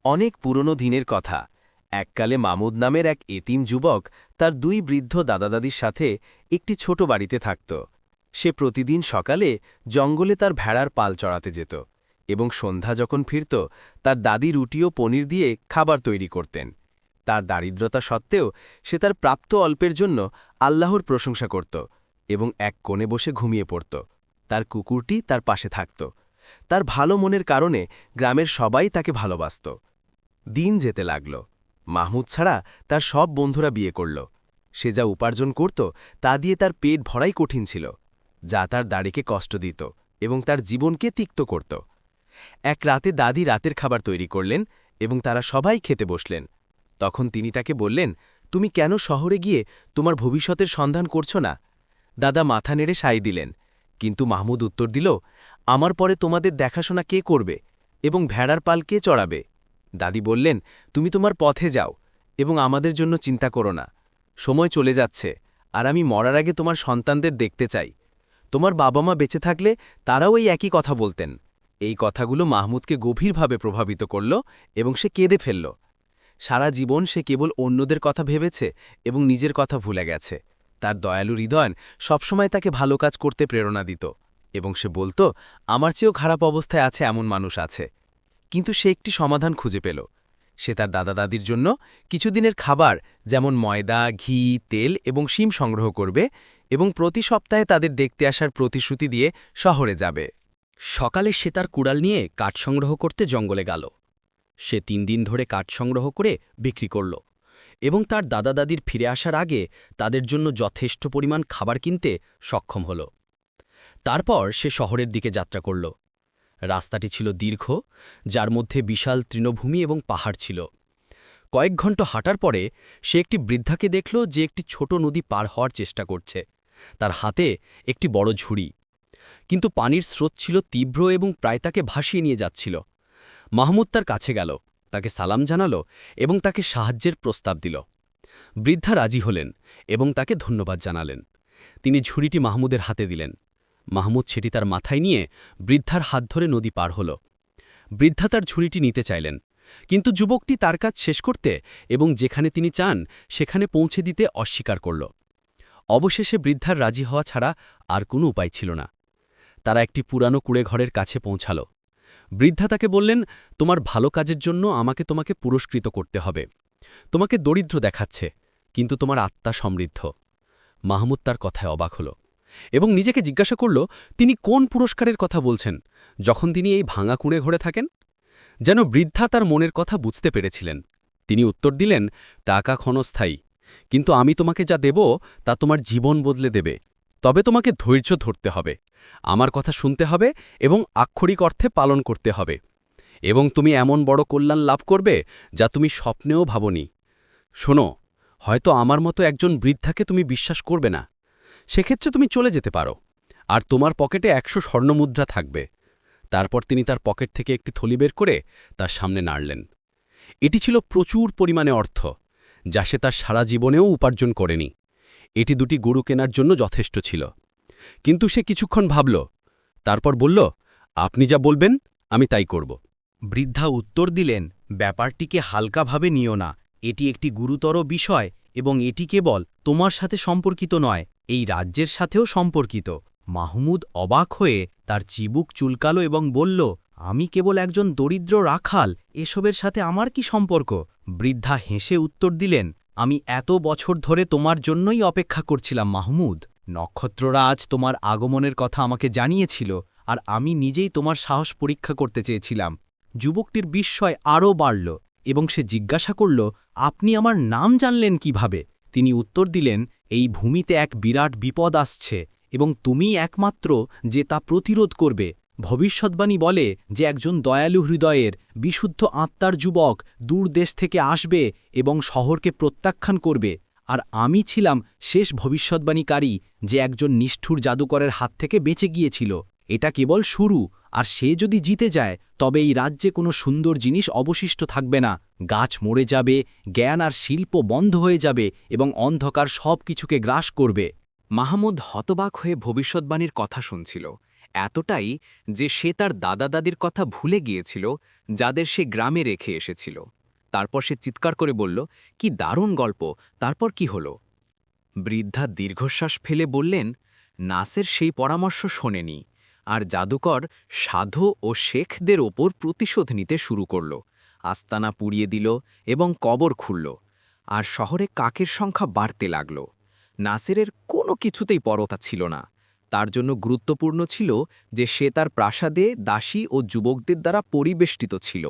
অনেক পুরনো দিনের কথা। এককালে মামুদ নামের এক এতিম যুবক তার দুই বৃদ্ধ দাদাদাদির সাথে একটি ছোট বাড়িতে থাকত। সে প্রতিদিন সকালে জঙ্গলে তার ভেড়ার পাল চড়াতে যেত এবং সন্ধ্যা যখন ফিরত তার দাদি রুটি ও পনির দিয়ে খাবার তৈরি করতেন। তার দারিদ্রতা সত্ত্বেও সে তার প্রাপ্ত অল্পের জন্য আল্লাহর প্রশংসা করত এবং এক কোণে বসে ঘুমিয়ে পড়ত। তার কুকুরটি তার পাশে থাকত। তার ভালো মনের কারণে গ্রামের সবাই তাকে ভালোবাসত। দিন যেতে লাগল। মাহমুদ ছাড়া তার সব বন্ধুরা বিয়ে করল। সে যা উপার্জন করত তা দিয়ে তার পেট ভরাই কঠিন ছিল, যা তার দাড়িকে কষ্ট দিত এবং তার জীবনকে তিক্ত করত। এক রাতে দাদি রাতের খাবার তৈরি করলেন এবং তারা সবাই খেতে বসলেন। তখন তিনি তাকে বললেন, তুমি কেন শহরে গিয়ে তোমার ভবিষ্যতের সন্ধান করছ না? দাদা মাথা নেড়ে সায় দিলেন, কিন্তু মাহমুদ উত্তর দিল, আমার পরে তোমাদের দেখাশোনা কে করবে এবং ভেড়ার পাল কে চড়াবে? দাদি বললেন, তুমি তোমার পথে যাও এবং আমাদের জন্য চিন্তা করো না। সময় চলে যাচ্ছে আর আমি মরার আগে তোমার সন্তানদের দেখতে চাই। তোমার বাবা মা বেঁচে থাকলে তারাও এই একই কথা বলতেন। এই কথাগুলো মাহমুদকে গভীরভাবে প্রভাবিত করল এবং সে কেঁদে ফেলল। সারা জীবন সে কেবল অন্যদের কথা ভেবেছে এবং নিজের কথা ভুলে গেছে। তার দয়ালু হৃদয় সবসময় তাকে ভালো কাজ করতে প্রেরণা দিত এবং সে বলত, আমার চেয়েও খারাপ অবস্থায় আছে এমন মানুষ আছে। কিন্তু সে একটি সমাধান খুঁজে পেল। সে তার দাদা দাদির জন্য কিছুদিনের খাবার যেমন ময়দা, ঘি, তেল এবং শিম সংগ্রহ করবে এবং প্রতি সপ্তাহে তাদের দেখতে আসার প্রতিশ্রুতি দিয়ে শহরে যাবে। সকালে সে তার কুড়াল নিয়ে কাঠ সংগ্রহ করতে জঙ্গলে গেল। সে ৩ দিন ধরে কাঠ সংগ্রহ করে বিক্রি করল এবং তার দাদা দাদির ফিরে আসার আগে তাদের জন্য যথেষ্ট পরিমাণ খাবার কিনতে সক্ষম হল। তারপর সে শহরের দিকে যাত্রা করল। রাস্তাটি ছিল দীর্ঘ, যার মধ্যে বিশাল তৃণভূমি এবং পাহাড় ছিল। কয়েক ঘণ্টা হাঁটার পরে সে একটি বৃদ্ধাকে দেখল যে একটি ছোট নদী পার হওয়ার চেষ্টা করছে। তার হাতে একটি বড় ঝুড়ি, কিন্তু পানির স্রোত ছিল তীব্র এবং প্রায় তাকে ভাসিয়ে নিয়ে যাচ্ছিল। মাহমুদ তার কাছে গেল, তাকে সালাম জানাল এবং তাকে সাহায্যের প্রস্তাব দিল। বৃদ্ধা রাজি হলেন এবং তাকে ধন্যবাদ জানালেন। তিনি ঝুড়িটি মাহমুদের হাতে দিলেন। মাহমুদ সেটি তার মাথায় নিয়ে বৃদ্ধার হাত ধরে নদী পার হল। বৃদ্ধা তার ঝুড়িটি নিতে চাইলেন, কিন্তু যুবকটি তার কাজ শেষ করতে এবং যেখানে তিনি চান সেখানে পৌঁছে দিতে অস্বীকার করল। অবশেষে বৃদ্ধার রাজি হওয়া ছাড়া আর কোনো উপায় ছিল না। তারা একটি পুরানো কুঁড়েঘরের কাছে পৌঁছাল। বৃদ্ধা তাকে বললেন, তোমার ভালো কাজের জন্য আমাকে তোমাকে পুরস্কৃত করতে হবে। তোমাকে দরিদ্র দেখাচ্ছে, কিন্তু তোমার আত্মা সমৃদ্ধ। মাহমুদ তার কথায় অবাক হল এবং নিজেকে জিজ্ঞাসা করল, তিনি কোন পুরস্কারের কথা বলছেন যখন তিনি এই ভাঙা কুঁড়ে ঘরে থাকেন? যেন বৃদ্ধা তার মনের কথা বুঝতে পেরেছিলেন। তিনি উত্তর দিলেন, টাকা ক্ষণস্থায়ী, কিন্তু আমি তোমাকে যা দেব তা তোমার জীবন বদলে দেবে। তবে তোমাকে ধৈর্য ধরতে হবে, আমার কথা শুনতে হবে এবং আক্ষরিক অর্থে পালন করতে হবে, এবং তুমি এমন বড় কল্যাণ লাভ করবে যা তুমি স্বপ্নেও ভাবনি। শোনো, হয়তো আমার মতো একজন বৃদ্ধাকে তুমি বিশ্বাস করবে না। সেক্ষেত্রে তুমি চলে যেতে পারো, আর তোমার পকেটে ১০০ স্বর্ণমুদ্রা থাকবে। তারপর তিনি তার পকেট থেকে একটি থলি বের করে তার সামনে নাড়লেন। এটি ছিল প্রচুর পরিমাণে অর্থ, যা সে তার সারা জীবনেও উপার্জন করেনি। এটি ২টি গরু কেনার জন্য যথেষ্ট ছিল। কিন্তু সে কিছুক্ষণ ভাবল, তারপর বলল, আপনি যা বলবেন আমি তাই করব। বৃদ্ধা উত্তর দিলেন, ব্যাপারটিকে হালকাভাবে নিও না। এটি একটি গুরুতর বিষয় এবং এটি কেবল তোমার সাথে সম্পর্কিত নয়, এই রাজ্যের সাথেও সম্পর্কিত। মাহমুদ অবাক হয়ে তার চিবুক চুলকালো এবং বলল, আমি কেবল একজন দরিদ্র রাখাল, এসবের সাথে আমার কি সম্পর্ক? বৃদ্ধা হেসে উত্তর দিলেন, আমি এত বছর ধরে তোমার জন্যই অপেক্ষা করছিলাম মাহমুদ। নক্ষত্ররা আজ তোমার আগমনের কথা আমাকে জানিয়েছিল, আর আমি নিজেই তোমার সাহস পরীক্ষা করতে চেয়েছিলাম। যুবকটির বিস্ময় আরও বাড়ল এবং সে জিজ্ঞাসা করল, আপনি আমার নাম জানলেন কিভাবে? তিনি উত্তর দিলেন, এই ভূমিতে এক বিরাট বিপদ আসছে এবং তুমিই একমাত্র যে তা প্রতিরোধ করবে। ভবিষ্যৎবাণী বলে যে একজন দয়ালু হৃদয়ের, বিশুদ্ধ আত্মার যুবক দূর দেশ থেকে আসবে এবং শহরকে প্রত্যাখ্যান করবে। আর আমি ছিলাম শেষ ভবিষ্যৎবাণীকারী, যে একজন নিষ্ঠুর জাদুকরের হাত থেকে বেঁচে গিয়েছিল। এটা কেবল শুরু, আর সে যদি জিতে যায় তবে এই রাজ্যে কোনো সুন্দর জিনিস অবশিষ্ট থাকবে না। গাছ মরে যাবে, জ্ঞান আর শিল্প বন্ধ হয়ে যাবে এবং অন্ধকার সব কিছুকে গ্রাস করবে। মাহমুদ হতবাক হয়ে ভবিষ্যৎবাণীর কথা শুনছিল। এতটাই যে সে তার দাদা দাদির কথা ভুলে গিয়েছিল, যাদের সে গ্রামে রেখে এসেছিল। তারপর সে চিৎকার করে বলল, কি দারুণ গল্প, তারপর কি হলো? বৃদ্ধা দীর্ঘশ্বাস ফেলে বললেন, নাসের সেই পরামর্শ শোনেনি, আর জাদুকর সাধু ও শেখদের ওপর প্রতিশোধ নিতে শুরু করল। আস্তানা পুড়িয়ে দিল এবং কবর খুলল, আর শহরে কাকের সংখ্যা বাড়তে লাগল। নাসেরের কোনো কিছুতেই পরতা ছিল না। তার জন্য গুরুত্বপূর্ণ ছিল যে সে তার প্রাসাদে দাসী ও যুবকদের দ্বারা পরিবেষ্টিত ছিল।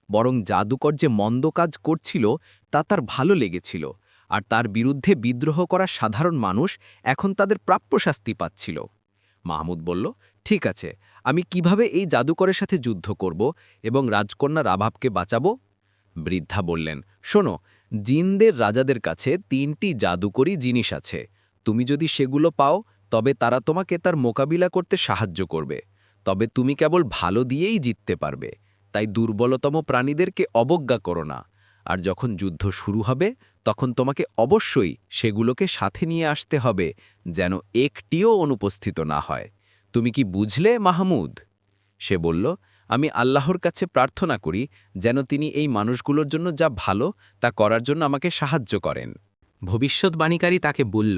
বরং জাদুকর যে মন্দ কাজ করছিল তা তার ভালো লেগেছিল, আর তার বিরুদ্ধে বিদ্রোহ করা সাধারণ মানুষ এখন তাদের প্রাপ্য শাস্তি পাচ্ছিল। মাহমুদ বলল, ঠিক আছে, আমি কিভাবে এই জাদুকরের সাথে যুদ্ধ করব এবং রাজকন্যা রাভাবকে বাঁচাবো? বৃদ্ধা বললেন, শোনো, জিনদের রাজাদের কাছে 3টি জাদুকরী জিনিস আছে। তুমি যদি সেগুলো পাও তবে তারা তোমাকে তার মোকাবিলা করতে সাহায্য করবে। তবে তুমি কেবল ভালো দিয়েই জিততে পারবে, তাই দুর্বলতম প্রাণীদেরকে অবজ্ঞা করো না। আর যখন যুদ্ধ শুরু হবে তখন তোমাকে অবশ্যই সেগুলোকে সাথে নিয়ে আসতে হবে, যেন একটিও অনুপস্থিত না হয়। তুমি কি বুঝলে মাহমুদ? সে বলল, আমি আল্লাহর কাছে প্রার্থনা করি যেন তিনি এই মানুষগুলোর জন্য যা ভালো তা করার জন্য আমাকে সাহায্য করেন। ভবিষ্যৎবাণীকারী তাকে বলল,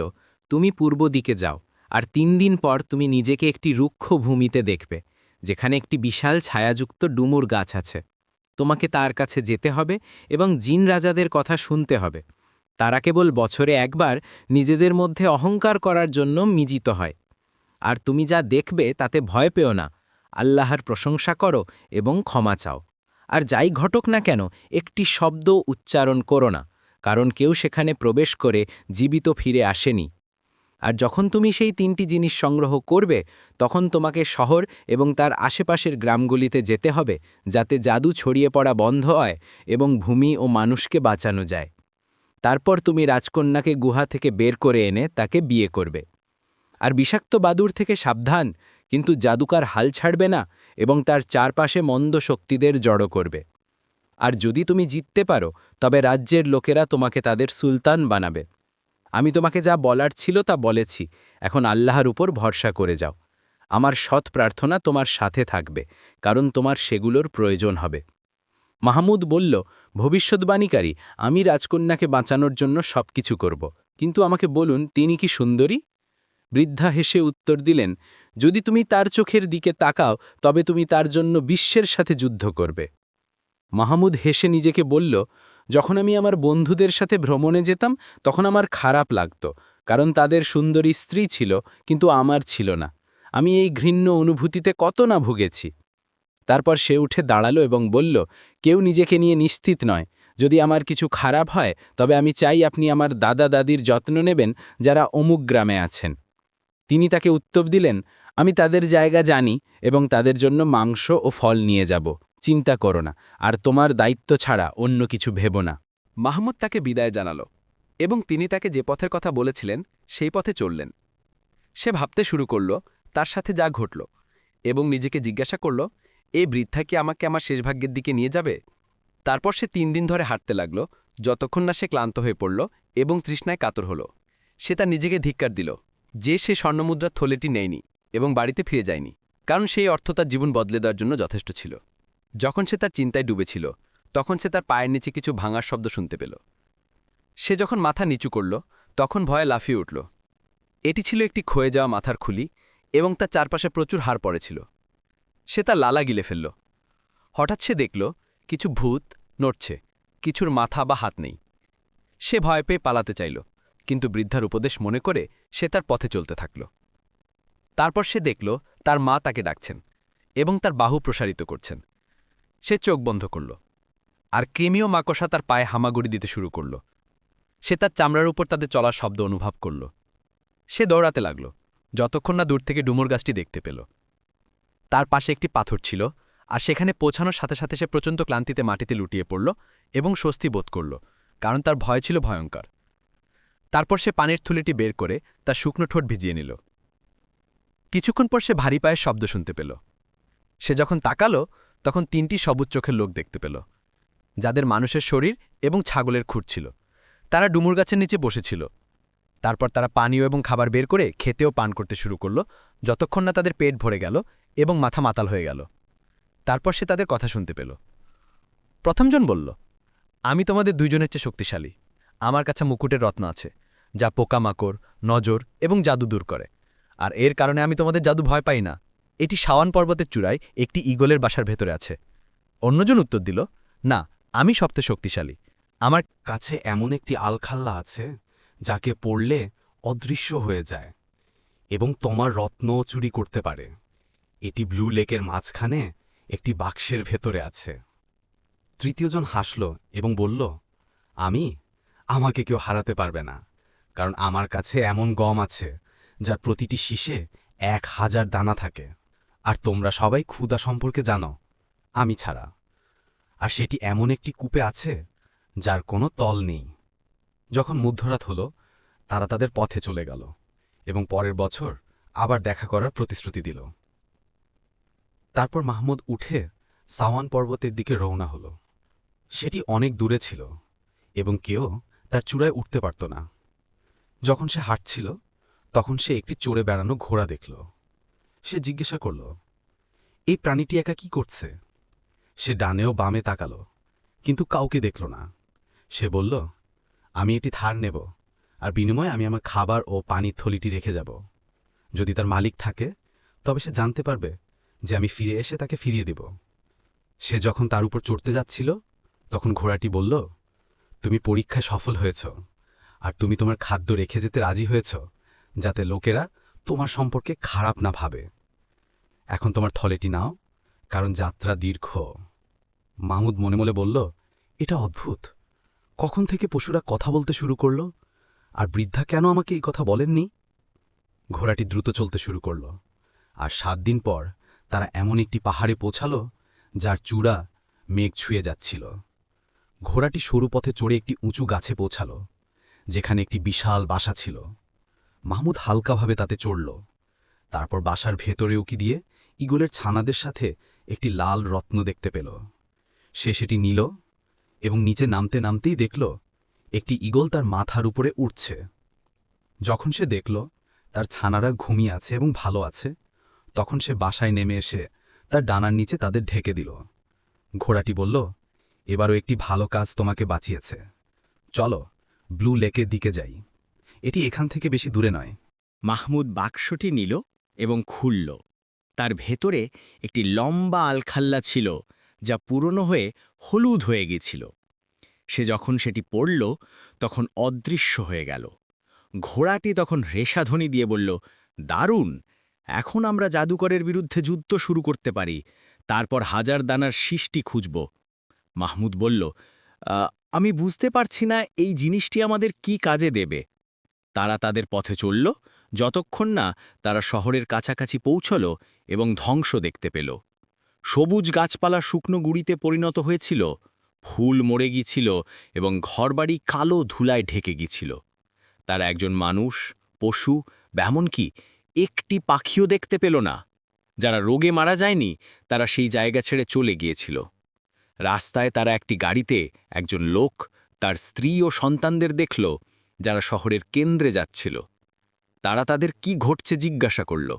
তুমি পূর্ব দিকে যাও, আর 3 দিন পর তুমি নিজেকে একটি রুক্ষ ভূমিতে দেখবে, যেখানে একটি বিশাল ছায়াযুক্ত ডুমুর গাছ আছে। তোমাকে তার কাছে যেতে হবে এবং জিন রাজাদের কথা শুনতে হবে। তারা কেবল বছরে একবার নিজেদের মধ্যে অহংকার করার জন্য মিজিত হয়। আর তুমি যা দেখবে তাতে ভয় পেও না, আল্লাহর প্রশংসা করো এবং ক্ষমা চাও। আর যাই ঘটক না কেন, একটি শব্দ উচ্চারণ করো না, কারণ কেউ সেখানে প্রবেশ করে জীবিত ফিরে আসেনি। আর যখন তুমি সেই 3টি জিনিস সংগ্রহ করবে, তখন তোমাকে শহর এবং তার আশেপাশের গ্রামগুলিতে যেতে হবে, যাতে জাদু ছড়িয়ে পড়া বন্ধ হয় এবং ভূমি ও মানুষকে বাঁচানো যায়। তারপর তুমি রাজকন্যাকে গুহা থেকে বের করে এনে তাকে বিয়ে করবে। আর বিষাক্ত বাদুড় থেকে সাবধান, কিন্তু জাদুকার হাল ছাড়বে না এবং তার চারপাশে মন্দ শক্তিদের জড়ো করবে। আর যদি তুমি জিততে পারো, তবে রাজ্যের লোকেরা তোমাকে তাদের সুলতান বানাবে। আমি তোমাকে যা বলার ছিল তা বলেছি, এখন আল্লাহর উপর ভরসা করে যাও। আমার সৎ প্রার্থনা তোমার সাথে থাকবে, কারণ তোমার সেগুলোর প্রয়োজন হবে। মাহমুদ বলল, ভবিষ্যৎবাণীকারী, আমি রাজকন্যাকে বাঁচানোর জন্য সবকিছু করব, কিন্তু আমাকে বলুন, তিনি কি সুন্দরী? বৃদ্ধা হেসে উত্তর দিলেন, যদি তুমি তার চোখের দিকে তাকাও তবে তুমি তার জন্য বিশ্বের সাথে যুদ্ধ করবে। মাহমুদ হেসে নিজেকে বলল, যখন আমি আমার বন্ধুদের সাথে ভ্রমণে যেতাম তখন আমার খারাপ লাগত, কারণ তাদের সুন্দরী স্ত্রী ছিল কিন্তু আমার ছিল না। আমি এই ঘৃণ্য অনুভূতিতে কত না ভুগেছি। তারপর সে উঠে দাঁড়ালো এবং বলল, কেউ নিজেকে নিয়ে নিশ্চিত নয়। যদি আমার কিছু খারাপ হয় তবে আমি চাই আপনি আমার দাদা দাদির যত্ন নেবেন, যারা অমুক গ্রামে আছেন। তিনি তাকে উত্তর দিলেন, আমি তাদের জায়গা জানি এবং তাদের জন্য মাংস ও ফল নিয়ে যাব, চিন্তা করো না, আর তোমার দায়িত্ব ছাড়া অন্য কিছু ভেবো না। মাহমুদ তাকে বিদায় জানাল এবং তিনি তাকে যে পথের কথা বলেছিলেন সেই পথে চললেন। সে ভাবতে শুরু করল তার সাথে যা ঘটল এবং নিজেকে জিজ্ঞাসা করল, এই বৃদ্ধা কি আমাকে আমার শেষ ভাগ্যের দিকে নিয়ে যাবে? তারপর সে 3 দিন ধরে হাঁটতে লাগল, যতক্ষণ না সে ক্লান্ত হয়ে পড়ল এবং তৃষ্ণায় কাতর হল। সে তার নিজেকে ধিক্কার দিল যে সে স্বর্ণমুদ্রার থলেটি নেয়নি এবং বাড়িতে ফিরে যায়নি, কারণ সেই অর্থ তার জীবন বদলে দেওয়ার জন্য যথেষ্ট ছিল। যখন সে তার চিন্তায় ডুবেছিল তখন সে তার পায়ের নিচে কিছু ভাঙার শব্দ শুনতে পেল। সে যখন মাথা নিচু করল তখন ভয়ে লাফিয়ে উঠল। এটি ছিল একটি ক্ষয়ে যাওয়া মাথার খুলি এবং তার চারপাশে প্রচুর হাড় পড়েছিল। সে তার লালা গিলে ফেলল। হঠাৎ সে দেখল কিছু ভূত নড়ছে, কিছুর মাথা বা হাত নেই। সে ভয় পেয়ে পালাতে চাইল, কিন্তু বৃদ্ধার উপদেশ মনে করে সে তার পথে চলতে থাকল। তারপর সে দেখল তার মা তাকে ডাকছেন এবং তার বাহু প্রসারিত করছেন। সে চোখ বন্ধ করল, আর কৃমিও মাকড়সা তার পায়ে হামাগুড়ি দিতে শুরু করল। সে তার চামড়ার উপর তাদের চলার শব্দ অনুভব করল। সে দৌড়াতে লাগল, যতক্ষণ না দূর থেকে ডুমুর গাছটি দেখতে পেল। তার পাশে একটি পাথর ছিল, আর সেখানে পৌঁছানোর সাথে সাথে সে প্রচণ্ড ক্লান্তিতে মাটিতে লুটিয়ে পড়ল এবং স্বস্তি বোধ করল, কারণ তার ভয় ছিল ভয়ঙ্কর। তারপর সে পানির থুলিটি বের করে তার শুকনো ঠোঁট ভিজিয়ে নিল। কিছুক্ষণ পর সে ভারী পায়ের শব্দ শুনতে পেল। সে যখন তাকালো তখন 3টি সবুজ চোখের লোক দেখতে পেল, যাদের মানুষের শরীর এবং ছাগলের খুঁট ছিল। তারা ডুমুর গাছের নিচে বসেছিল। তারপর তারা পানীয় এবং খাবার বের করে খেতেও পান করতে শুরু করল, যতক্ষণ না তাদের পেট ভরে গেল এবং মাথা মাতাল হয়ে গেল। তারপর সে তাদের কথা শুনতে পেল। প্রথমজন বলল, আমি তোমাদের দুইজনের চেয়ে শক্তিশালী। আমার কাছে মুকুটের রত্ন আছে, যা পোকামাকড়, নজর এবং জাদু দূর করে, আর এর কারণে আমি তোমাদের জাদু ভয় পাই না। এটি শাওয়ান পর্বতের চূড়ায় একটি ঈগলের বাসার ভেতরে আছে। অন্যজন উত্তর দিল, না, আমি সবচেয়ে শক্তিশালী। আমার কাছে এমন একটি আলখাল্লা আছে যাকে পড়লে অদৃশ্য হয়ে যায় এবং তোমার রত্নও চুরি করতে পারে। এটি ব্লু লেকের মাঝখানে একটি বাক্সের ভেতরে আছে। তৃতীয়জন হাসল এবং বলল, আমাকে কেউ হারাতে পারবে না, কারণ আমার কাছে এমন গম আছে যার প্রতিটি শীষে 1000 দানা থাকে, আর তোমরা সবাই ক্ষুধা সম্পর্কে জানো, আমি ছাড়া। আর সেটি এমন একটি কূপে আছে যার কোনো তল নেই। যখন মধ্যরাত হলো, তারা তাদের পথে চলে গেল এবং পরের বছর আবার দেখা করার প্রতিশ্রুতি দিল। তারপর মাহমুদ উঠে সাওয়ান পর্বতের দিকে রওনা হল। সেটি অনেক দূরে ছিল এবং কেউ তার চূড়ায় উঠতে পারত না। যখন সে হাঁটছিল, তখন সে একটি চড়ে বেড়ানো ঘোড়া দেখল। সে জিজ্ঞাসা করল, এই প্রাণীটি একা কি করছে? সে ডানেও বামে তাকালো, কিন্তু কাউকে দেখল না। সে বলল, আমি এটি ধার নেব, আর বিনিময়ে আমি আমার খাবার ও পানির থলিটি রেখে যাব। যদি তার মালিক থাকে, তবে সে জানতে পারবে যে আমি ফিরে এসে তাকে ফিরিয়ে দেব। সে যখন তার উপর চড়তে যাচ্ছিল, তখন ঘোড়াটি বলল, তুমি পরীক্ষায় সফল হয়েছ, আর তুমি তোমার খাদ্য রেখে যেতে রাজি হয়েছ, যাতে লোকেরা তোমার সম্পর্কে খারাপ না ভাবে। এখন তোমার থলেটি নাও, কারণ যাত্রা দীর্ঘ। মাহমুদ মনে মনে বলল, এটা অদ্ভুত। কখন থেকে পশুরা কথা বলতে শুরু করল, আর বৃদ্ধা কেন আমাকে এই কথা বলেননি? ঘোড়াটি দ্রুত চলতে শুরু করল, আর 7 দিন পর তারা এমন একটি পাহাড়ে পৌঁছাল যার চূড়া মেঘ ছুঁয়ে যাচ্ছিল। ঘোড়াটি সরু পথে চড়ে একটি উঁচু গাছে পৌঁছাল, যেখানে একটি বিশাল বাসা ছিল। মাহমুদ হালকাভাবে তাতে চড়ল। তারপর বাসার ভেতরে উকি দিয়ে ঈগলের ছানাদের সাথে একটি লাল রত্ন দেখতে পেল। সে সেটি নিল এবং নিচে নামতে নামতেই দেখল একটি ঈগল তার মাথার উপরে উঠছে। যখন সে দেখল তার ছানারা ঘুমিয়ে আছে এবং ভালো আছে, তখন সে বাসায় নেমে এসে তার ডানার নিচে তাদের ঢেকে দিল। ঘোড়াটি বলল, এবারও একটি ভালো কাজ তোমাকে বাঁচিয়েছে। চলো, ব্লু লেকের দিকে যাই। এটি এখান থেকে বেশি দূরে নয়। মাহমুদ বাক্সটি নিল এবং খুলল। তার ভেতরে একটি লম্বা আলখাল্লা ছিল, যা পুরনো হয়ে হলুদ হয়ে গেছিল। সে যখন সেটি পড়ল, তখন অদৃশ্য হয়ে গেল। ঘোড়াটি তখন রেশাধ্বনি দিয়ে বলল, দারুণ! এখন আমরা জাদুকরের বিরুদ্ধে যুদ্ধ শুরু করতে পারি, তারপর 1000 দানার সৃষ্টি খুঁজব। মাহমুদ বলল, আমি বুঝতে পারছি না এই জিনিসটি আমাদের কি কাজে দেবে। তারা তাদের পথে চলল, যতক্ষণ না তারা শহরের কাছাকাছি পৌঁছল এবং ধ্বংস দেখতে পেল। সবুজ গাছপালা শুকনো গুঁড়িতে পরিণত হয়েছিল, ফুল মরে গিয়েছিল এবং ঘরবাড়ি কালো ধুলায় ঢেকে গিয়েছিল। তারা একজন মানুষ, পশু বা এমনকি একটি পাখিও দেখতে পেল না। যারা রোগে মারা যায়নি, তারা সেই জায়গা ছেড়ে চলে গিয়েছিল। রাস্তায় তারা একটি গাড়িতে একজন লোক, তার স্ত্রী ও সন্তানদের দেখল, যারা শহরের কেন্দ্রে যাচ্ছিল। তারা তাদের কি ঘটছে জিজ্ঞাসা করল।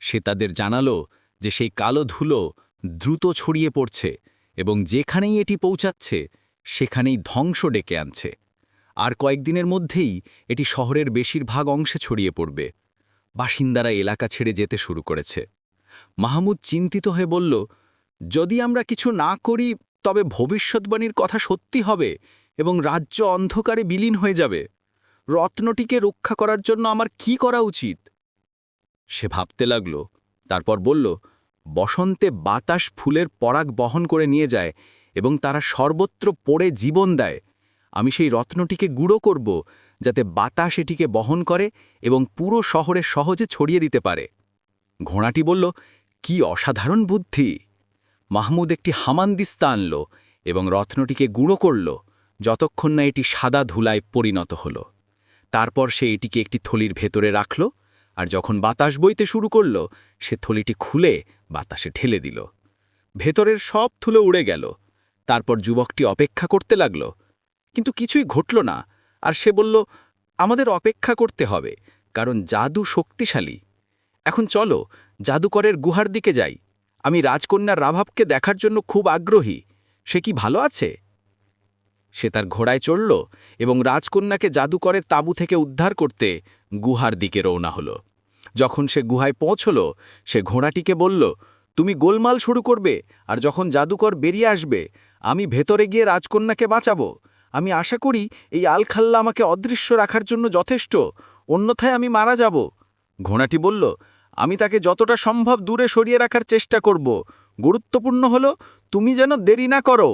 সে তাদের জানালো যে সেই কালো ধুলো দ্রুত ছড়িয়ে পড়ছে এবং যেখানেই এটি পৌঁছাচ্ছে সেখানেই ধ্বংস ডেকে আনছে। আর কয়েকদিনের মধ্যেই এটি শহরের বেশিরভাগ অংশে ছড়িয়ে পড়বে। বাসিন্দারা এলাকা ছেড়ে যেতে শুরু করেছে। মাহমুদ চিন্তিত হয়ে বলল, যদি আমরা কিছু না করি, তবে ভবিষ্যৎবাণীর কথা সত্যি হবে এবং রাজ্য অন্ধকারে বিলীন হয়ে যাবে। রত্নটিকে রক্ষা করার জন্য আমার কি করা উচিত? সে ভাবতে লাগল। তারপর বলল, বসন্তে বাতাস ফুলের পরাগ বহন করে নিয়ে যায় এবং তারা সর্বত্র পড়ে জীবন দেয়। আমি সেই রত্নটিকে গুঁড়ো করব, যাতে বাতাস এটিকে বহন করে এবং পুরো শহরে সহজে ছড়িয়ে দিতে পারে। ঘোড়াটি বলল, কি অসাধারণ বুদ্ধি! মাহমুদ একটি হামানদিস্তা আনল এবং রত্নটিকে গুঁড়ো করল, যতক্ষণ না এটি সাদা ধুলায় পরিণত হল। তারপর সে এটিকে একটি থলির ভেতরে রাখল, আর যখন বাতাস বইতে শুরু করল, সে থলিটি খুলে বাতাসে ঠেলে দিল। ভেতরের সব ধুলো উড়ে গেল। তারপর যুবকটি অপেক্ষা করতে লাগল, কিন্তু কিছুই ঘটল না। আর সে বলল, আমাদের অপেক্ষা করতে হবে, কারণ জাদু শক্তিশালী। এখন চলো জাদুকরের গুহার দিকে যাই। আমি রাজকন্যার রাভাবকে দেখার জন্য খুব আগ্রহী। সে কি ভালো আছে? সে তার ঘোড়ায় চড়ল এবং রাজকন্যাকে জাদুকরের তাঁবু থেকে উদ্ধার করতে গুহার দিকে রওনা হলো। যখন সে গুহায় পৌঁছল, সে ঘোড়াটিকে বলল, তুমি গোলমাল শুরু করবে, আর যখন জাদুকর বেরিয়ে আসবে আমি ভেতরে গিয়ে রাজকন্যাকে বাঁচাবো। আমি আশা করি এই আলখাল্লা আমাকে অদৃশ্য রাখার জন্য যথেষ্ট, অন্যথায় আমি মারা যাব। ঘোড়াটি বলল, আমি তাকে যতটা সম্ভব দূরে সরিয়ে রাখার চেষ্টা করব। গুরুত্বপূর্ণ হলো তুমি যেন দেরি না করো।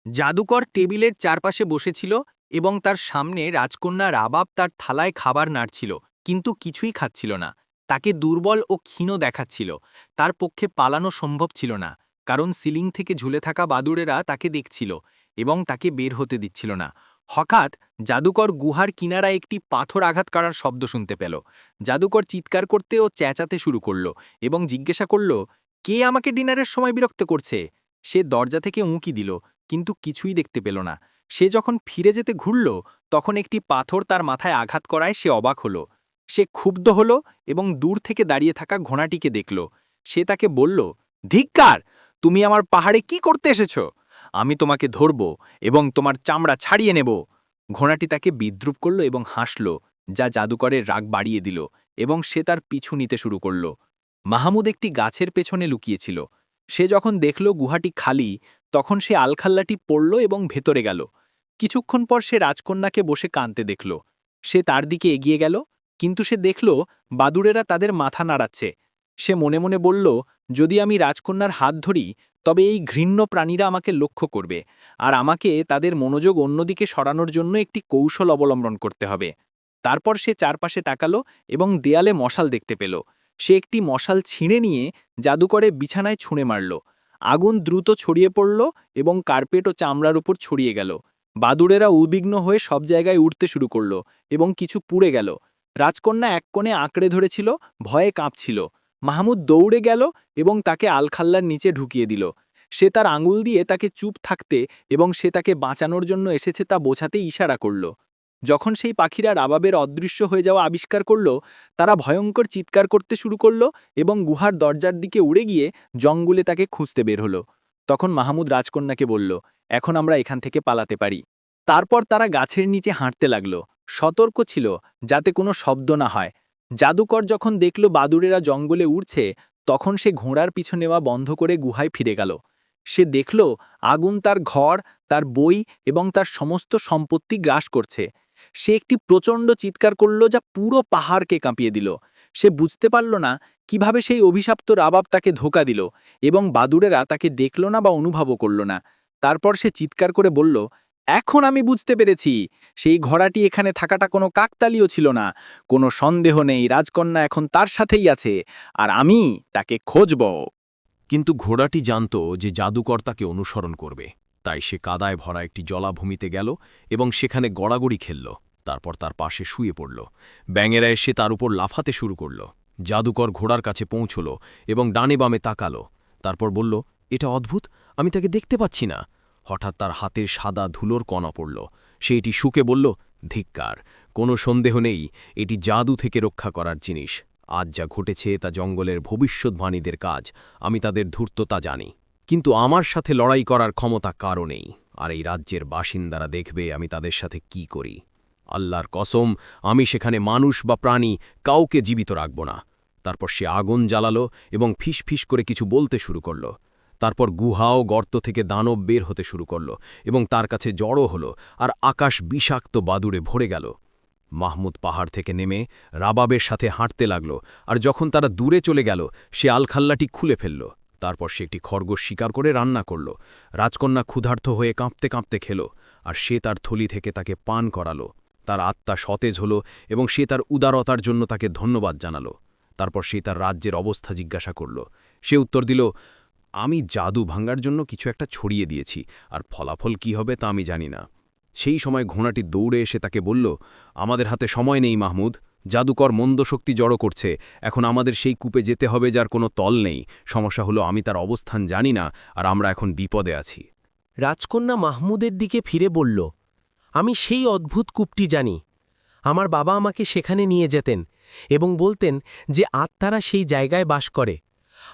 জাদুকর টেবিলের চারপাশে বসেছিল এবং তার সামনে রাজকন্যা রাবাব তার থালায় খাবার নাড়ছিল, কিন্তু কিছুই খাচ্ছিল না। তাকে দুর্বল ও ক্ষীণ দেখাচ্ছিল। তার পক্ষে পালানো সম্ভব ছিল না, কারণ সিলিং থেকে ঝুলে থাকা বাদুড়েরা তাকে দেখছিল এবং তাকে বের হতে দিচ্ছিল না। হঠাৎ জাদুকর গুহার কিনারায় একটি পাথর আঘাত করার শব্দ শুনতে পেল। জাদুকর চিৎকার করতে ও চেঁচাতে শুরু করল এবং জিজ্ঞাসা করল, কে আমাকে ডিনারের সময় বিরক্ত করছে? সে দরজা থেকে উঁকি দিল, কিন্তু কিছুই দেখতে পেল না। সে যখন ফিরে যেতে ঘুরল, তখন একটি পাথর তার মাথায় আঘাত করায় সে অবাক হল। সে ক্ষুব্ধ হল এবং দূর থেকে দাঁড়িয়ে থাকা ঘোড়াটিকে দেখল। সে তাকে বলল, ধিক্কার! তুমি আমার পাহাড়ে কি করতে এসেছ? আমি তোমাকে ধরব এবং তোমার চামড়া ছাড়িয়ে নেব। ঘোড়াটি তাকে বিদ্রুপ করল এবং হাসল, যা জাদুকরের রাগ বাড়িয়ে দিল, এবং সে তার পিছু নিতে শুরু করল। মাহমুদ একটি গাছের পেছনে লুকিয়েছিল। সে যখন দেখল গুহাটি খালি, তখন সে আলখাল্লাটি পড়ল এবং ভেতরে গেল। কিছুক্ষণ পর সে রাজকন্যাকে বসে কাঁদতে দেখল। সে তার দিকে এগিয়ে গেল, কিন্তু সে দেখল বাদুড়েরা তাদের মাথা নাড়াচ্ছে। সে মনে মনে বলল, যদি আমি রাজকন্যার হাত ধরি, তবে এই ঘৃণ্য প্রাণীরা আমাকে লক্ষ্য করবে, আর আমাকে তাদের মনোযোগ অন্যদিকে সরানোর জন্য একটি কৌশল অবলম্বন করতে হবে। তারপর সে চারপাশে তাকালো এবং দেয়ালে মশাল দেখতে পেল। সে একটি মশাল ছিঁড়ে নিয়ে জাদুকরে বিছানায় ছুঁড়ে মারল। আগুন দ্রুত ছড়িয়ে পড়ল এবং কার্পেট ও চামড়ার উপর ছড়িয়ে গেল। বাদুড়েরা উদ্বিগ্ন হয়ে সব জায়গায় উঠতে শুরু করল এবং কিছু পুড়ে গেল। রাজকন্যা এক কোণে আঁকড়ে ধরেছিল, ভয়ে কাঁপছিল। মাহমুদ দৌড়ে গেল এবং তাকে আলখাল্লার নিচে ঢুকিয়ে দিল। সে তার আঙুল দিয়ে তাকে চুপ থাকতে এবং সে তাকে বাঁচানোর জন্য এসেছে তা বোঝাতে ইশারা করল। যখন সেই পাখিরা রাবাবের অদৃশ্য হয়ে যাওয়া আবিষ্কার করল, তারা ভয়ঙ্কর চিৎকার করতে শুরু করল এবং গুহার দরজার দিকে উড়ে গিয়ে জঙ্গলে তাকে খুঁজতে বের হলো। তখন মাহমুদ রাজকন্যাকে বলল, এখন আমরা এখান থেকে পালাতে পারি। তারপর তারা গাছের নিচে হাঁটতে লাগল, সতর্ক ছিল যাতে কোনো শব্দ না হয়। জাদুকর যখন দেখল বাদুড়েরা জঙ্গলে উড়ছে, তখন সে ঘোড়ার পিছু নেওয়া বন্ধ করে গুহায় ফিরে গেল। সে দেখল আগুন তার ঘর, তার বই এবং তার সমস্ত সম্পত্তি গ্রাস করছে। সে একটি প্রচণ্ড চিৎকার করল, যা পুরো পাহাড়কে কাঁপিয়ে দিল। সে বুঝতে পারল না কিভাবে সেই অভিশপ্ত রাবাব তাকে ধোঁকা দিল, এবং বাদুড়েরা তাকে দেখল না বা অনুভবও করল না। তারপর সে চিৎকার করে বলল, এখন আমি বুঝতে পেরেছি, সেই ঘোড়াটি এখানে থাকাটা কোনো কাকতালীয় ছিল না। কোনো সন্দেহ নেই, রাজকন্যা এখন তার সাথেই আছে, আর আমি তাকে খুঁজব। কিন্তু ঘোড়াটি জানত যে জাদুকর তাকে অনুসরণ করবে, তাই সে কাদায় ভরা একটি জলাভূমিতে গেল এবং সেখানে গড়াগড়ি খেলল। তারপর তার পাশে শুয়ে পড়ল। ব্যাঙেরা এসে তার উপর লাফাতে শুরু করল। জাদুকর ঘোড়ার কাছে পৌঁছল এবং ডানে বামে তাকালো। তারপর বলল, এটা অদ্ভুত, আমি তাকে দেখতে পাচ্ছি না। হঠাৎ তার হাতের সাদা ধুলোর কণা পড়ল। সে এটি শুকে বলল, ধিক্কার! কোনো সন্দেহ নেই, এটি জাদু থেকে রক্ষা করার জিনিস। আজ যা ঘটেছে তা জঙ্গলের ভবিষ্যদ্বাণীদের কাজ। আমি তাদের ধূর্ততা জানি, কিন্তু আমার সাথে লড়াই করার ক্ষমতা কারও নেই, আর এই রাজ্যের বাসিন্দারা দেখবে আমি তাদের সাথে কি করি। আল্লাহর কসম, আমি সেখানে মানুষ বা প্রাণী কাউকে জীবিত রাখব না। তারপর সে আগুন জ্বালালো এবং ফিস করে কিছু বলতে শুরু করল। তারপর গুহা ও গর্ত থেকে দানব বের হতে শুরু করল এবং তার কাছে জড়ো হল, আর আকাশ বিষাক্ত বাদুড়ে ভরে গেল। মাহমুদ পাহাড় থেকে নেমে রাবাবের সাথে হাঁটতে লাগল, আর যখন তারা দূরে চলে গেল, সে আলখাল্লাটি খুলে ফেলল। তারপর সে একটি খরগোশ শিকার করে রান্না করল। রাজকন্যা ক্ষুধার্ত হয়ে কাঁপতে কাঁপতে খেল, আর সে তার থলি থেকে তাকে পান করালো। তার আত্মা সতেজ হল এবং সে তার উদারতার জন্য তাকে ধন্যবাদ জানাল। তারপর সে তার রাজ্যের অবস্থা জিজ্ঞাসা করল। সে উত্তর দিল, আমি জাদু ভাঙার জন্য কিছু একটা ছড়িয়ে দিয়েছি, আর ফলাফল কি হবে তা আমি জানি না। সেই সময় ঘোড়াটি দৌড়ে এসে তাকে বলল, আমাদের হাতে সময় নেই মাহমুদ, জাদুকর মন্দ শক্তি জড়ো করছে। এখন আমাদের সেই কূপে যেতে হবে যার কোনো তল নেই। সমস্যা হলো আমি তার অবস্থান জানি না, আর আমরা এখন বিপদে আছি। রাজকন্যা মাহমুদের দিকে ফিরে বলল, আমি সেই অদ্ভুত কূপটি জানি। আমার বাবা আমাকে সেখানে নিয়ে যেতেন এবং বলতেন যে আত্মারা সেই জায়গায় বাস করে।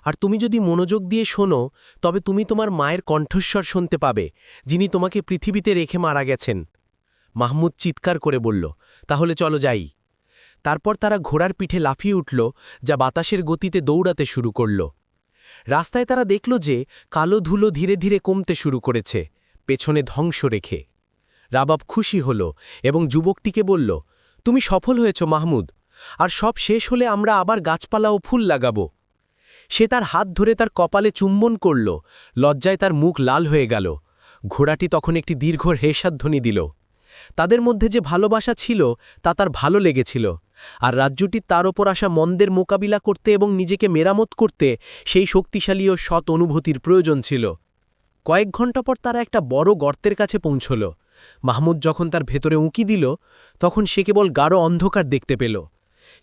আর তুমি যদি মনোযোগ দিয়ে শোনো তবে তুমি তোমার মায়ের কণ্ঠস্বর শুনতে পাবে, যিনি তোমাকে পৃথিবীতে রেখে মারা গেছেন। মাহমুদ চিৎকার করে বলল, তাহলে চলো যাই। তারপর তারা ঘোড়ার পিঠে লাফিয়ে উঠল, যা বাতাসের গতিতে দৌড়াতে শুরু করল। রাস্তায় তারা দেখল যে কালো ধুলো ধীরে ধীরে কমতে শুরু করেছে, পেছনে ধ্বংস রেখে। রাবাব খুশি হল এবং যুবকটিকে বলল, তুমি সফল হয়েছ মাহমুদ, আর সব শেষ হলে আমরা আবার গাছপালা ও ফুল লাগাব। সে তার হাত ধরে তার কপালে চুম্বন করল, লজ্জায় তার মুখ লাল হয়ে গেল। ঘোড়াটি তখন একটি দীর্ঘ হেসাধ্বনি দিল। তাদের মধ্যে যে ভালোবাসা ছিল তা তার ভালো লেগেছিল, আর রাজ্যটি তার ওপর আসা মন্দের মোকাবিলা করতে এবং নিজেকে মেরামত করতে সেই শক্তিশালী ও সৎ অনুভূতির প্রয়োজন ছিল। কয়েক ঘণ্টা পর তারা একটা বড় গর্তের কাছে পৌঁছল। মাহমুদ যখন তার ভেতরে উঁকি দিল তখন সে কেবল গাঢ় অন্ধকার দেখতে পেল।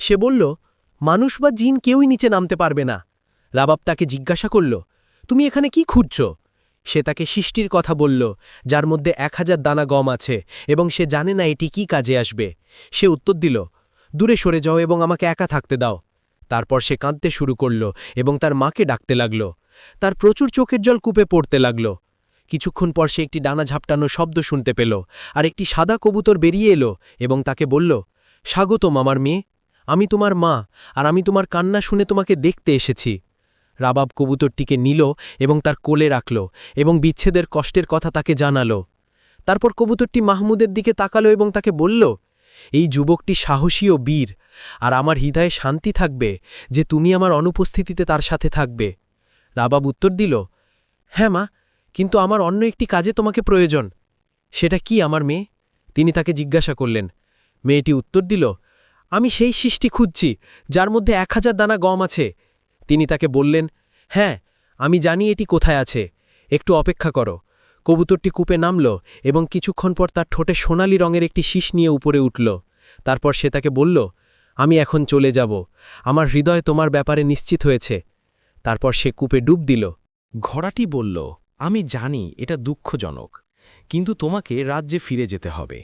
সে বলল, মানুষ বা জিন কেউই নিচে নামতে পারবে না। রাবাব তাকে জিজ্ঞাসা করল, তুমি এখানে কি খুঁজছ? সে তাকে সৃষ্টির কথা বলল, যার মধ্যে 1000 দানা গম আছে এবং সে জানে না এটি কি কাজে আসবে। সে উত্তর দিল, দূরে সরে যাও এবং আমাকে একা থাকতে দাও। তারপর সে কাঁদতে শুরু করল এবং তার মাকে ডাকতে লাগল। তার প্রচুর চোখের জল কূপে পড়তে লাগল। কিছুক্ষণ পর সে একটি ডানা ঝাপটানো শব্দ শুনতে পেল, আর একটি সাদা কবুতর বেরিয়ে এলো এবং তাকে বলল, স্বাগতম আমার মেয়ে, আমি তোমার মা, আর আমি তোমার কান্না শুনে তোমাকে দেখতে এসেছি। রাবাব কবুতরটিকে নিল এবং তার কোলে রাখল এবং বিচ্ছেদের কষ্টের কথা তাকে জানালো। তারপর কবুতরটি মাহমুদের দিকে তাকালো এবং তাকে বলল, এই যুবকটি সাহসী ও বীর, আর আমার হৃদয়ে শান্তি থাকবে যে তুমি আমার অনুপস্থিতিতে তার সাথে থাকবে। রাবাব উত্তর দিল, হ্যাঁ মা, কিন্তু আমার অন্য একটি কাজে তোমাকে প্রয়োজন। সেটা কি আমার মেয়ে? তিনি তাকে জিজ্ঞাসা করলেন। মেয়েটি উত্তর দিল, আমি সেই সৃষ্টি খুঁজছি যার মধ্যে 1000 দানা গম আছে। তিনি তাকে বললেন, হ্যাঁ, আমি জানি এটি কোথায় আছে, একটু অপেক্ষা করো। কবুতরটি কূপে নামল এবং কিছুক্ষণ পর তার ঠোঁটে সোনালি রঙের একটি শীষ নিয়ে উপরে উঠল। তারপর সে তাকে বলল, আমি এখন চলে যাব, আমার হৃদয় তোমার ব্যাপারে নিশ্চিত হয়েছে। তারপর সে কূপে ডুব দিল। ঘোড়াটি বলল, আমি জানি এটা দুঃখজনক, কিন্তু তোমাকে রাজ্যে ফিরে যেতে হবে,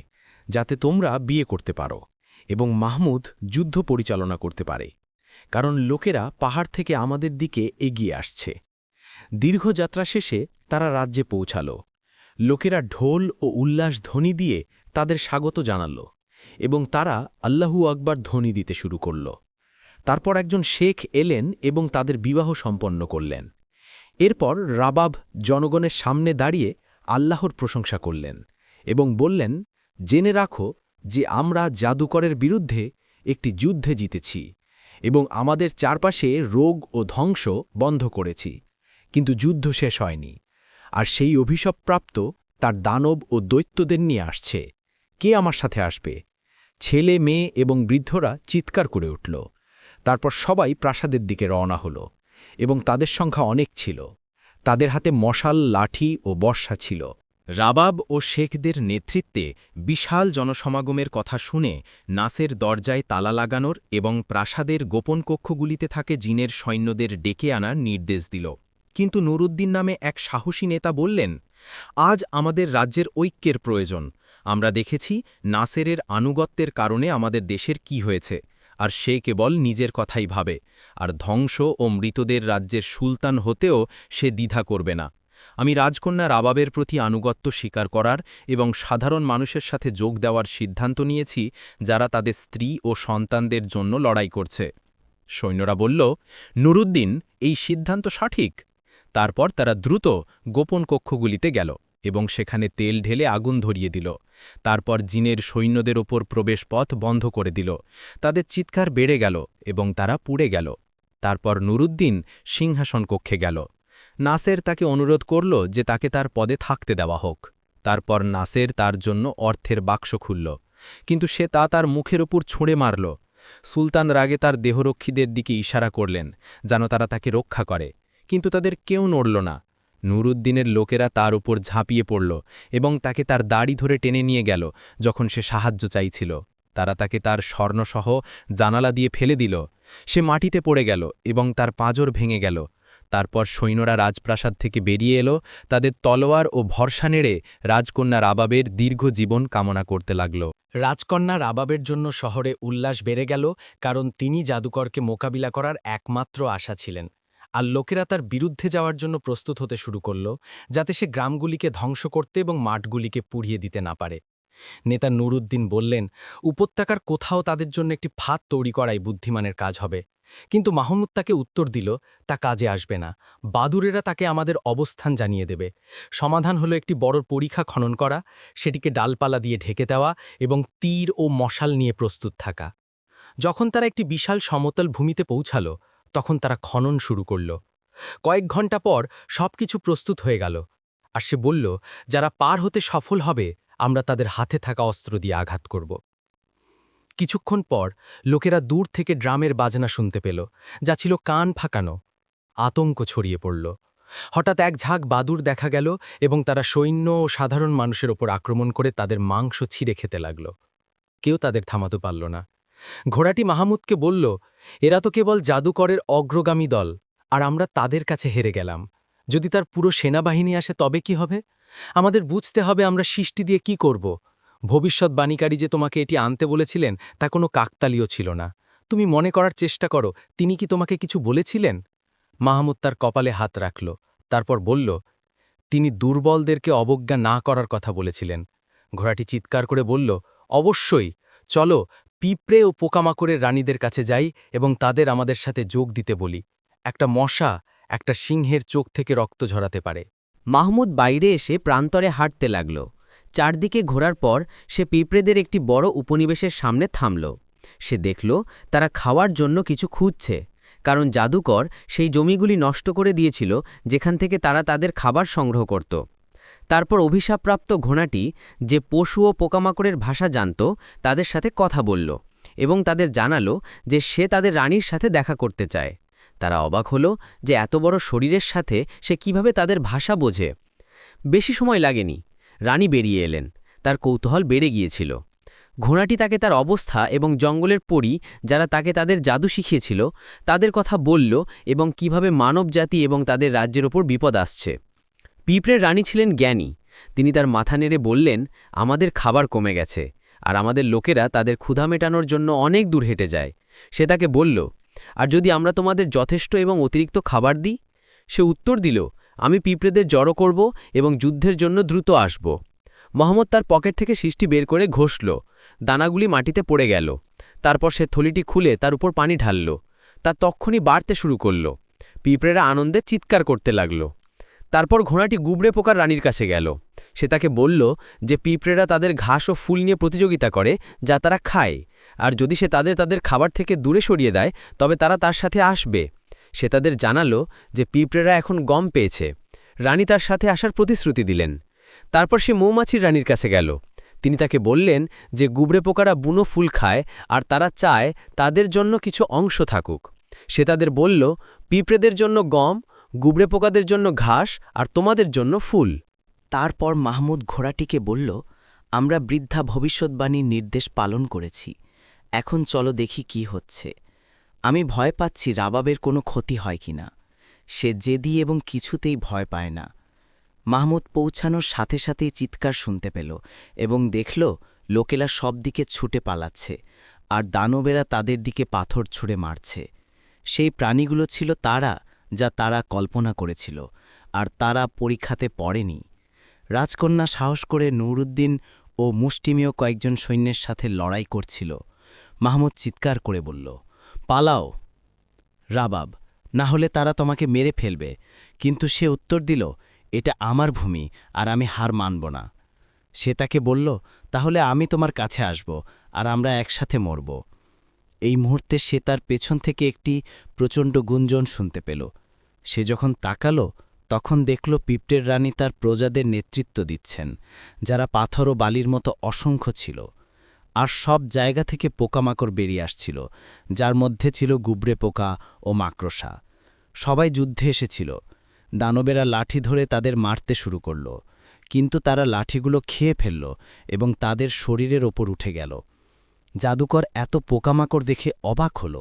যাতে তোমরা বিয়ে করতে পারো এবং মাহমুদ যুদ্ধ পরিচালনা করতে পারে, কারণ লোকেরা পাহাড় থেকে আমাদের দিকে এগিয়ে আসছে। দীর্ঘ যাত্রা শেষে তারা রাজ্যে পৌঁছাল। লোকেরা ঢোল ও উল্লাস ধ্বনি দিয়ে তাদের স্বাগত জানাল এবং তারা আল্লাহু আকবার ধ্বনি দিতে শুরু করল। তারপর একজন শেখ এলেন এবং তাদের বিবাহ সম্পন্ন করলেন। এরপর রাবাব জনগণের সামনে দাঁড়িয়ে আল্লাহর প্রশংসা করলেন এবং বললেন, জেনে রাখো যে আমরা জাদুকরের বিরুদ্ধে একটি যুদ্ধে জিতেছি এবং আমাদের চারপাশে রোগ ও ধ্বংস বন্ধ করেছি, কিন্তু যুদ্ধ শেষ হয়নি, আর সেই অভিশাপপ্রাপ্ত তার দানব ও দৈত্যদের নিয়ে আসছে। কে আমার সাথে আসবে? ছেলে, মেয়ে এবং বৃদ্ধরা চিৎকার করে উঠল। তারপর সবাই প্রাসাদের দিকে রওনা হল এবং তাদের সংখ্যা অনেক ছিল। তাদের হাতে মশাল, লাঠি ও বর্শা ছিল। রাবাব ও শেখদের নেতৃত্বে বিশাল জনসমাগমের কথা শুনে নাসের দরজায় তালা লাগানোর এবং প্রাসাদের গোপন কক্ষগুলিতে থাকে জিনের সৈন্যদের ডেকে আনার নির্দেশ দিল। কিন্তু নুরুদ্দিন নামে এক সাহসী নেতা বললেন, আজ আমাদের রাজ্যের ঐক্যের প্রয়োজন। আমরা দেখেছি নাসেরের আনুগত্যের কারণে আমাদের দেশের কি হয়েছে, আর সে কেবল নিজের কথাই ভাবে, আর ধ্বংস ও মৃতদের রাজ্যের সুলতান হতেও সে দ্বিধা করবে না। আমি রাজকন্যা রাবাবের প্রতি আনুগত্য স্বীকার করার এবং সাধারণ মানুষের সাথে যোগ দেওয়ার সিদ্ধান্ত নিয়েছি, যারা তাদের স্ত্রী ও সন্তানদের জন্য লড়াই করছে। সৈন্যরা বলল, নুরুদ্দিন, এই সিদ্ধান্ত সঠিক। তারপর তারা দ্রুত গোপন কক্ষগুলিতে গেল এবং সেখানে তেল ঢেলে আগুন ধরিয়ে দিল। তারপর জিনের সৈন্যদের ওপর প্রবেশপথ বন্ধ করে দিল। তাদের চিৎকার বেড়ে গেল এবং তারা পুড়ে গেল। তারপর নুরুদ্দিন সিংহাসন কক্ষে গেল। নাসের তাকে অনুরোধ করল যে তাকে তার পদে থাকতে দেওয়া হোক। তারপর নাসের তার জন্য অর্থের বাক্স খুলল, কিন্তু সে তা তার মুখের ওপর ছুঁড়ে মারল। সুলতান রাগে তার দেহরক্ষীদের দিকে ইশারা করলেন যেন তারা তাকে রক্ষা করে, কিন্তু তাদের কেউ নড়ল না। নুরুদ্দিনের লোকেরা তার উপর ঝাঁপিয়ে পড়ল এবং তাকে তার দাড়ি ধরে টেনে নিয়ে গেল যখন সে সাহায্য চাইছিল। তারা তাকে তার স্বর্ণসহ জানালা দিয়ে ফেলে দিল। সে মাটিতে পড়ে গেল এবং তার পাঁজর ভেঙে গেল। তারপর সৈন্যরা রাজপ্রাসাদ থেকে বেরিয়ে এলো, তাদের তলোয়ার ও ভরসা নেড়ে রাজকন্যা রাবাবের দীর্ঘ জীবন কামনা করতে লাগল। রাজকন্যা রাবাবের জন্য শহরে উল্লাস বেড়ে গেল, কারণ তিনি জাদুকরকে মোকাবিলা করার একমাত্র আশা ছিলেন। আর লোকেরা তার বিরুদ্ধে যাওয়ার জন্য প্রস্তুত হতে শুরু করল, যাতে সে গ্রামগুলিকে ধ্বংস করতে এবং মাঠগুলিকে পুড়িয়ে দিতে না পারে। নেতা নুরুদ্দিন বললেন, উপত্যকার কোথাও তাদের জন্য একটি ফাঁদ তৈরি করাই বুদ্ধিমানের কাজ হবে। কিন্তু মাহমুদ তাকে উত্তর দিল, তা কাজে আসবে না। বাদুরেরা তাকে আমাদের অবস্থান জানিয়ে দেবে। সমাধান হলো একটি বড় পরিখা খনন করা, সেটিকে ডালপালা দিয়ে ঢেকে দেওয়া এবং তীর ও মশাল নিয়ে প্রস্তুত থাকা। যখন তারা একটি বিশাল সমতল ভূমিতে পৌঁছাল, তখন তারা খনন শুরু করল। কয়েক ঘন্টা পর সবকিছু প্রস্তুত হয়ে গেল। আর সে বলল, যারা পার হতে সফল হবে, আমরা তাদের হাতে থাকা অস্ত্র দিয়ে আঘাত করব। কিছুক্ষণ পর লোকেরা দূর থেকে ড্রামের বাজনা শুনতে পেল, যা ছিল কান ফাঁকানো। আতঙ্ক ছড়িয়ে পড়ল। হঠাৎ এক ঝাঁক বাদুর দেখা গেল এবং তারা সৈন্য ও সাধারণ মানুষের ওপর আক্রমণ করে তাদের মাংস ছিঁড়ে খেতে লাগল। কেউ তাদের থামাতে পারল না। ঘোড়াটি মাহমুদকে বলল, এরা তো কেবল জাদুকরের অগ্রগামী দল, আর আমরা তাদের কাছে হেরে গেলাম। যদি তার পুরো সেনাবাহিনী আসে তবে কি হবে? আমাদের বুঝতে হবে আমরা সৃষ্টি দিয়ে কি করব। ভবিষ্যৎবাণীকারী যে তোমাকে এটি আনতে বলেছিলেন, তা কোনো কাকতালীয় ছিল না। তুমি মনে করার চেষ্টা করো, তিনি কি তোমাকে কিছু বলেছিলেন? মাহমুদ তার কপালে হাত রাখল, তারপর বলল, তিনি দুর্বলদেরকে অবজ্ঞা না করার কথা বলেছিলেন। ঘোড়াটি চিৎকার করে বলল, অবশ্যই, চলো পিঁপড়ে ও পোকামাকড়ের রানীদের কাছে যাই এবং তাদের আমাদের সাথে যোগ দিতে বলি। একটা মশা একটা সিংহের চোখ থেকে রক্ত ঝরাতে পারে। মাহমুদ বাইরে এসে প্রান্তরে হাঁটতে লাগল। চারদিকে ঘোরার পর সে পিঁপড়েদের একটি বড় উপনিবেশের সামনে থামল। সে দেখল তারা খাওয়ার জন্য কিছু খুঁজছে, কারণ জাদুকর সেই জমিগুলি নষ্ট করে দিয়েছিল যেখান থেকে তারা তাদের খাবার সংগ্রহ করত। তারপর অভিশাপপ্রাপ্ত ঘোড়াটি, যে পশু ও পোকামাকড়ের ভাষা জানত, তাদের সাথে কথা বলল এবং তাদের জানালো যে সে তাদের রানীর সাথে দেখা করতে চায়। তারা অবাক হল যে এত বড় শরীরের সাথে সে কিভাবে তাদের ভাষা বোঝে। বেশি সময় লাগেনি, রানী বেরিয়ে এলেন। তার কৌতূহল বেড়ে গিয়েছিল। ঘোড়াটি তাকে তার অবস্থা এবং জঙ্গলের পরী যারা তাকে তাদের জাদু শিখিয়েছিল তাদের কথা বলল এবং কিভাবে মানবজাতি এবং তাদের রাজ্যের ওপর বিপদ আসছে। পিঁপড়ের রানী ছিলেন জ্ঞানী। তিনি তার মাথা নেড়ে বললেন, আমাদের খাবার কমে গেছে, আর আমাদের লোকেরা তাদের ক্ষুধা মেটানোর জন্য অনেক দূর হেঁটে যায়। সে তাকে বলল, আর যদি আমরা তোমাদের যথেষ্ট এবং অতিরিক্ত খাবার দিই? সে উত্তর দিল, আমি পিঁপড়েদের জড়ো করব এবং যুদ্ধের জন্য দ্রুত আসব। মোহাম্মদ তার পকেট থেকে সৃষ্টি বের করে ঘষল। দানাগুলি মাটিতে পড়ে গেল। তারপর সে থলিটি খুলে তার উপর পানি ঢালল। তা তক্ষুনি বাড়তে শুরু করল। পিঁপড়েরা আনন্দে চিৎকার করতে লাগল। তারপর ঘোড়াটি গুবড়ে পোকার রানীর কাছে গেল। সে তাকে বলল যে পিঁপড়েরা তাদের ঘাস ও ফুল নিয়ে প্রতিযোগিতা করে, যা তারা খায়, আর যদি সে তাদের খাবার থেকে দূরে সরিয়ে দেয় তবে তারা তার সাথে আসবে। সে তাদের জানালো যে পিঁপড়েরা এখন গম পেয়েছে। রানী তার সাথে আসার প্রতিশ্রুতি দিলেন। তারপর সে মৌমাছির রানীর কাছে গেল। তিনি তাকে বললেন যে গুবড়ে পোকারা বুনো ফুল খায় আর তারা চায় তাদের জন্য কিছু অংশ থাকুক। সে তাদের বলল, পিঁপড়েদের জন্য গম, গুবড়ে পোকাদের জন্য ঘাস, আর তোমাদের জন্য ফুল। তারপর মাহমুদ ঘোড়াটিকে বলল, আমরা বৃদ্ধা ভবিষ্যৎবাণীর নির্দেশ পালন করেছি। এখন চলো দেখি কি হচ্ছে। আমি ভয় পাচ্ছি রাবাবের কোনো ক্ষতি হয় কিনা। সে জেদি এবং কিছুতেই ভয় পায় না। মাহমুদ পৌঁছানোর সাথে সাথেই চিৎকার শুনতে পেল এবং দেখল লোকেরা সব দিকে ছুটে পালাচ্ছে, আর দানবেরা তাদের দিকে পাথর ছুঁড়ে মারছে। সেই প্রাণীগুলো ছিল তারা, যা তারা কল্পনা করেছিল, আর তারা পরীক্ষাতে পড়েনি। রাজকন্যা সাহস করে নুরুদ্দিন ও মুষ্টিমেয় কয়েকজন সৈন্যের সাথে লড়াই করছিল। মাহমুদ চিৎকার করে বলল, পালাও রাবাব, না হলে তারা তোমাকে মেরে ফেলবে। কিন্তু সে উত্তর দিল, এটা আমার ভূমি আর আমি হার মানব না। সে তাকে বলল, তাহলে আমি তোমার কাছে আসব আর আমরা একসাথে মরব। এই মুহূর্তে সে তার পেছন থেকে একটি প্রচণ্ড গুঞ্জন শুনতে পেল। সে যখন তাকালো তখন দেখল পিঁপড়ের রানী তার প্রজাদের নেতৃত্ব দিচ্ছেন, যারা পাথর ও বালির মতো অসংখ্য ছিল। আর সব জায়গা থেকে পোকামাকড় বেরিয়ে আসছিল, যার মধ্যে ছিল গুবড়ে পোকা ও মাকড়সা। সবাই যুদ্ধে এসেছিল। দানবেরা লাঠি ধরে তাদের মারতে শুরু করল, কিন্তু তারা লাঠিগুলো খেয়ে ফেলল এবং তাদের শরীরের ওপর উঠে গেল। জাদুকর এত পোকামাকড় দেখে অবাক হল।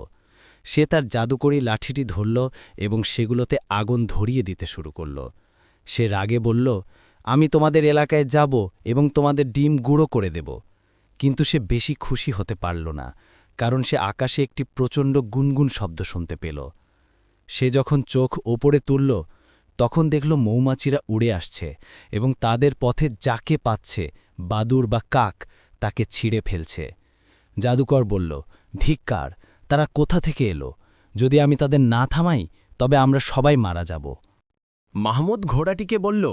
সে তার জাদুকরি লাঠিটি ধরল এবং সেগুলোতে আগুন ধরিয়ে দিতে শুরু করল। সে রাগে বলল, আমি তোমাদের এলাকায় যাব এবং তোমাদের ডিম গুঁড়ো করে দেব। কিন্তু সে বেশি খুশি হতে পারল না, কারণ সে আকাশে একটি প্রচণ্ড গুনগুন শব্দ শুনতে পেল। সে যখন চোখ ওপরে তুলল, তখন দেখল মৌমাছিরা উড়ে আসছে এবং তাদের পথে যাকে পাচ্ছে, বাদুড় বা কাক, তাকে ছিঁড়ে ফেলছে। জাদুকর বলল, ধিক্কার, তারা কোথা থেকে এলো? যদি আমি তাদের না থামাই তবে আমরা সবাই মারা যাব। মাহমুদ ঘোড়াটিকে বলল,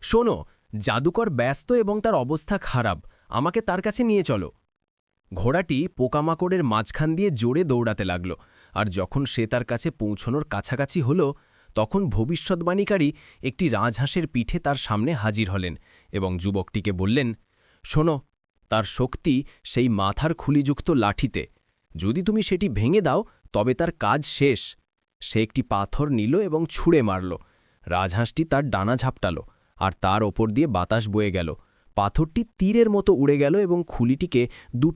শোনো, জাদুকর ব্যস্ত এবং তার অবস্থা খারাপ, আমাকে তার কাছে নিয়ে চলো। ঘোড়াটি পোকামাকড়ের মাঝখান দিয়ে জোরে দৌড়াতে লাগল, আর যখন সে তার কাছে পৌঁছনোর কাছাকাছি হল, তখন ভবিষ্যদ্বাণীকারী একটি রাজহাঁসের পিঠে তার সামনে হাজির হলেন এবং যুবকটিকে বললেন, শোনো, তার শক্তি সেই মাথার খুলিযুক্ত লাঠিতে। যদি তুমি সেটি ভেঙে দাও তবে তার কাজ শেষ। সে একটি পাথর নিল এবং ছুঁড়ে মারল। রাজহাঁসটি তার ডানা ঝাপটাল, আর তার ওপর দিয়ে বাতাস বয়ে গেল। পাথরটি তীরের মতো উড়ে গেল এবং খুলিটিকে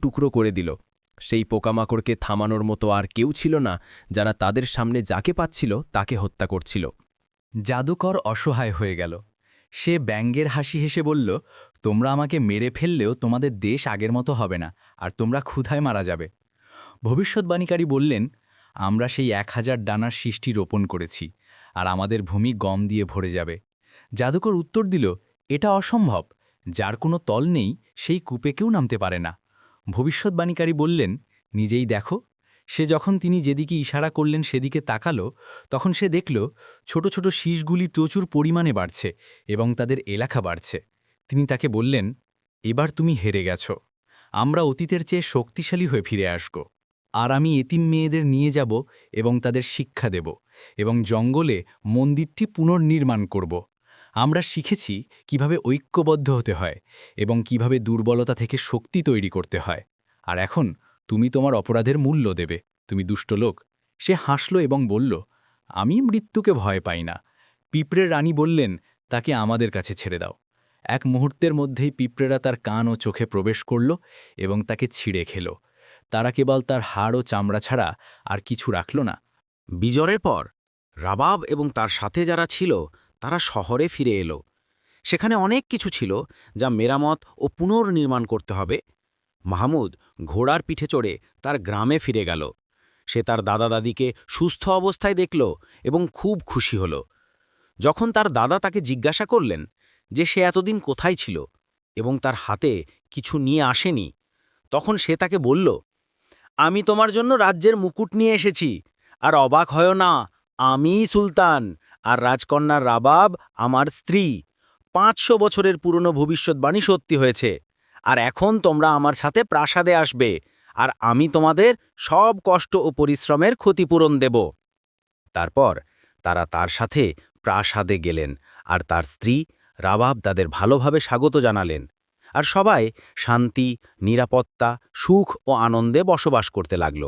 টুকরো করে দিল। সেই পোকামাকড়কে থামানোর মতো আর কেউ ছিল না, যারা তাদের সামনে যাকে পাচ্ছিল তাকে হত্যা করছিল। জাদুকর অসহায় হয়ে গেল। সে ব্যঙ্গের হাসি হেসে বলল, তোমরা আমাকে মেরে ফেললেও তোমাদের দেশ আগের মতো হবে না, আর তোমরা ক্ষুধায় মারা যাবে। ভবিষ্যদ্বাণীকারী বললেন, আমরা সেই 1000 ডানার সৃষ্টি রোপণ করেছি, আর আমাদের ভূমি গম দিয়ে ভরে যাবে। জাদুকর উত্তর দিল, এটা অসম্ভব, যার কোনো তল নেই সেই কূপে কেউ নামতে পারে না। ভবিষ্যদ্বাণীকারী বললেন, নিজেই দেখো। সে যখন তিনি যেদিকে ইশারা করলেন সেদিকে তাকালো, তখন সে দেখল ছোট ছোট শীষগুলি প্রচুর পরিমাণে বাড়ছে এবং তাদের এলাকা বাড়ছে। তিনি তাকে বললেন, এবার তুমি হেরে গেছ। আমরা অতীতের চেয়ে শক্তিশালী হয়ে ফিরে আসব, আর আমি এতিম মেয়েদের নিয়ে যাব এবং তাদের শিক্ষা দেব, এবং জঙ্গলে মন্দিরটি পুনর্নির্মাণ করব। আমরা শিখেছি কিভাবে ঐক্যবদ্ধ হতে হয় এবং কিভাবে দুর্বলতা থেকে শক্তি তৈরি করতে হয়। আর এখন তুমি তোমার অপরাধের মূল্য দেবে, তুমি দুষ্ট লোক। সে হাসল এবং বলল, আমি মৃত্যুকে ভয় পাই না। পিঁপড়ের রানী বললেন, তাকে আমাদের কাছে ছেড়ে দাও। এক মুহূর্তের মধ্যেই পিঁপড়েরা তার কান ও চোখে প্রবেশ করল এবং তাকে ছিঁড়ে খেল। তারা কেবল তার হাড় ও চামড়া ছাড়া আর কিছু রাখল না। বিজয়ের পর রাবাব এবং তার সাথে যারা ছিল তারা শহরে ফিরে এলো। সেখানে অনেক কিছু ছিল যা মেরামত ও পুনর্নির্মাণ করতে হবে। মাহমুদ ঘোড়ার পিঠে চড়ে তার গ্রামে ফিরে গেল। সে তার দাদা দাদিকে সুস্থ অবস্থায় দেখল এবং খুব খুশি হল। যখন তার দাদা তাকে জিজ্ঞাসা করলেন যে সে এতদিন কোথায় ছিল এবং তার হাতে কিছু নিয়ে আসেনি, তখন সে তাকে বলল, আমি তোমার জন্য রাজ্যের মুকুট নিয়ে এসেছি, আর অবাক হয় না, আমিই সুলতান, আর রাজকন্যা রাবাব আমার স্ত্রী। 500 বছরের পুরনো ভবিষ্যৎবাণী সত্যি হয়েছে, আর এখন তোমরা আমার সাথে প্রাসাদে আসবে, আর আমি তোমাদের সব কষ্ট ও পরিশ্রমের ক্ষতিপূরণ দেব। তারপর তারা তার সাথে প্রাসাদে গেলেন, আর তার স্ত্রী রাবাব তাদের ভালোভাবে স্বাগত জানালেন, আর সবাই শান্তি, নিরাপত্তা, সুখ ও আনন্দে বসবাস করতে লাগল।